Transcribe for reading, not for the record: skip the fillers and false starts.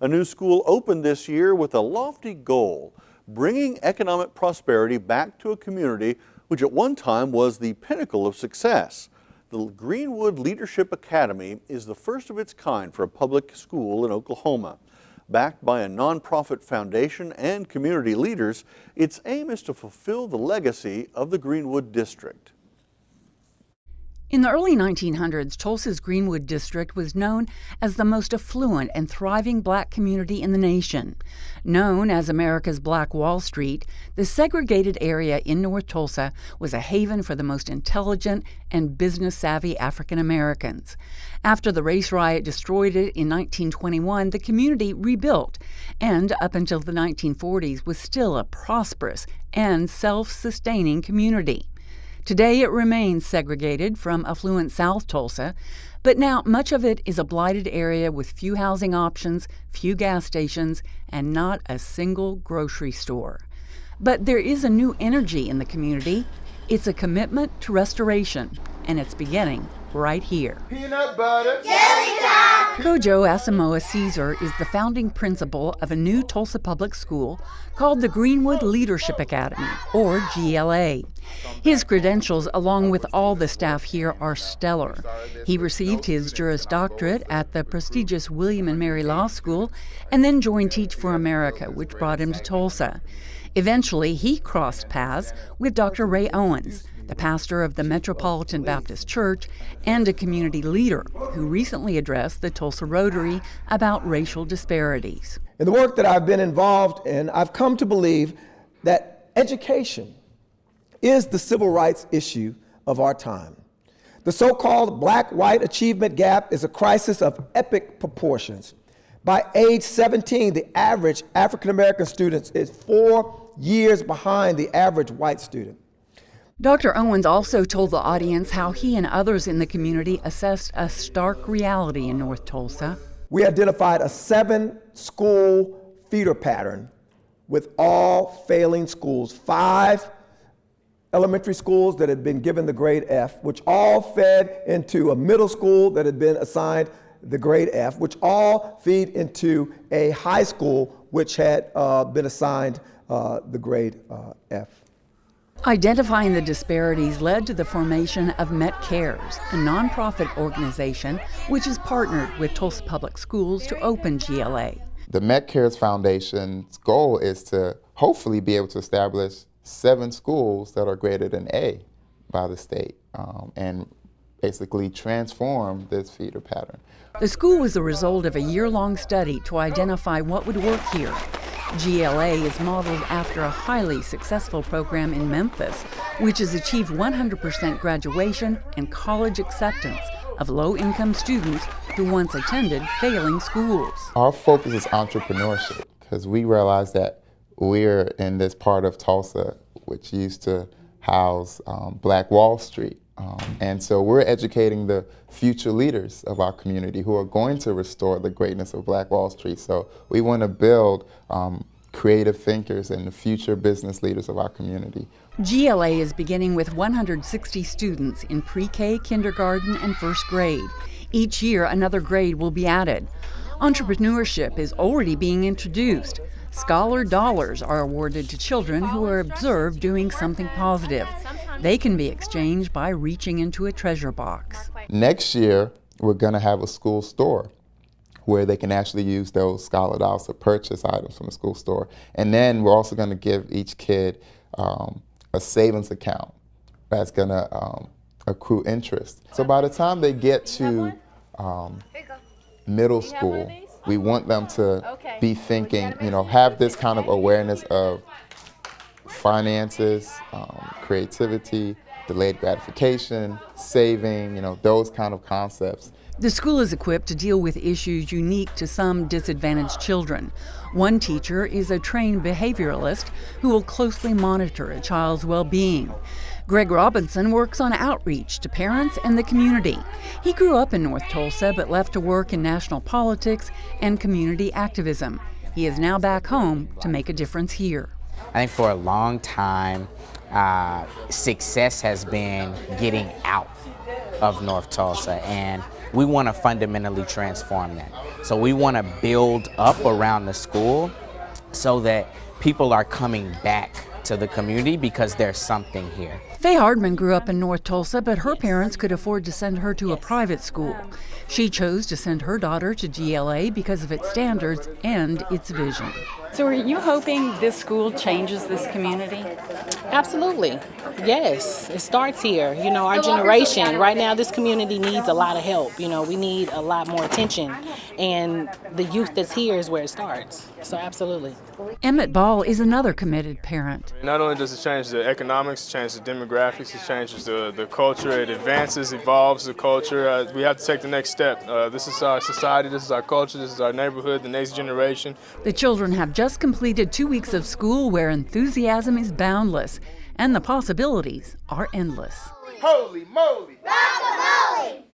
A new school opened this year with a lofty goal, bringing economic prosperity back to a community which at one time was the pinnacle of success. The Greenwood Leadership Academy is the first of its kind for a public school in Oklahoma. Backed by a nonprofit foundation and community leaders, its aim is to fulfill the legacy of the Greenwood District. In the early 1900s, Tulsa's Greenwood District was known as the most affluent and thriving black community in the nation. Known as America's Black Wall Street, the segregated area in North Tulsa was a haven for the most intelligent and business-savvy African Americans. After the race riot destroyed it in 1921, the community rebuilt, and up until the 1940s was still a prosperous and self-sustaining community. Today it remains segregated from affluent South Tulsa, but now much of it is a blighted area with few housing options, few gas stations, and not a single grocery store. But there is a new energy in the community. It's a commitment to restoration, and it's beginning right here. Peanut butter. Jelly time. Kojo Asamoah Caesar is the founding principal of a new Tulsa public school called the Greenwood Leadership Academy, or GLA. His credentials, along with all the staff here, are stellar. He received his Juris Doctorate at the prestigious William and Mary Law School and then joined Teach for America, which brought him to Tulsa. Eventually, he crossed paths with Dr. Ray Owens, the pastor of the Metropolitan Baptist Church and a community leader who recently addressed the Tulsa Rotary about racial disparities. In the work that I've been involved in, I've come to believe that education is the civil rights issue of our time. The so-called black-white achievement gap is a crisis of epic proportions. By age 17, the average African-American student is 4 years behind the average white student. Dr. Owens also told the audience how he and others in the community assessed a stark reality in North Tulsa. We identified a 7-school feeder pattern with all failing schools, 5 elementary schools that had been given the grade F, which all fed into a middle school that had been assigned the grade F, which all feed into a high school which had been assigned the grade F. Identifying the disparities led to the formation of Met Cares, a nonprofit organization which has partnered with Tulsa Public Schools to open GLA. The Met Cares Foundation's goal is to hopefully be able to establish 7 schools that are graded an A by the state and basically transform this feeder pattern. The school was the result of a year-long study to identify what would work here. GLA is modeled after a highly successful program in Memphis, which has achieved 100% graduation and college acceptance of low-income students who once attended failing schools. Our focus is entrepreneurship because we realize that we're in this part of Tulsa which used to house Black Wall Street. And so we're educating the future leaders of our community who are going to restore the greatness of Black Wall Street. So we want to build creative thinkers and the future business leaders of our community. GLA is beginning with 160 students in pre-K, kindergarten, and first grade. Each year, another grade will be added. Entrepreneurship is already being introduced. Scholar dollars are awarded to children who are observed doing something positive. They can be exchanged by reaching into a treasure box. Next year, we're going to have a school store where they can actually use those scholar dollars to purchase items from the school store. And then we're also going to give each kid a savings account that's going to accrue interest. So by the time they get to middle school, we want them to be thinking, have this kind of awareness of finances, creativity, delayed gratification, saving, those kind of concepts. The school is equipped to deal with issues unique to some disadvantaged children. One teacher is a trained behavioralist who will closely monitor a child's well-being. Greg Robinson works on outreach to parents and the community. He grew up in North Tulsa but left to work in national politics and community activism. He is now back home to make a difference here. I think for a long time, success has been getting out of North Tulsa, and we want to fundamentally transform that. So we want to build up around the school so that people are coming back to the community because there's something here. Faye Hardman grew up in North Tulsa, but her parents could afford to send her to a private school. She chose to send her daughter to GLA because of its standards and its vision. So are you hoping this school changes this community? Absolutely. Yes, it starts here. You know, our generation, right now this community needs a lot of help. You know, we need a lot more attention, and the youth that's here is where it starts. So absolutely. Emmett Ball is another committed parent. Not only does it change the economics, it changes the demographics, it changes the culture, it advances, evolves the culture. We have to take the next step. This is our society, this is our culture, this is our neighborhood, the next generation. The children have just completed 2 weeks of school where enthusiasm is boundless and the possibilities are endless. Holy moly! Guacamole!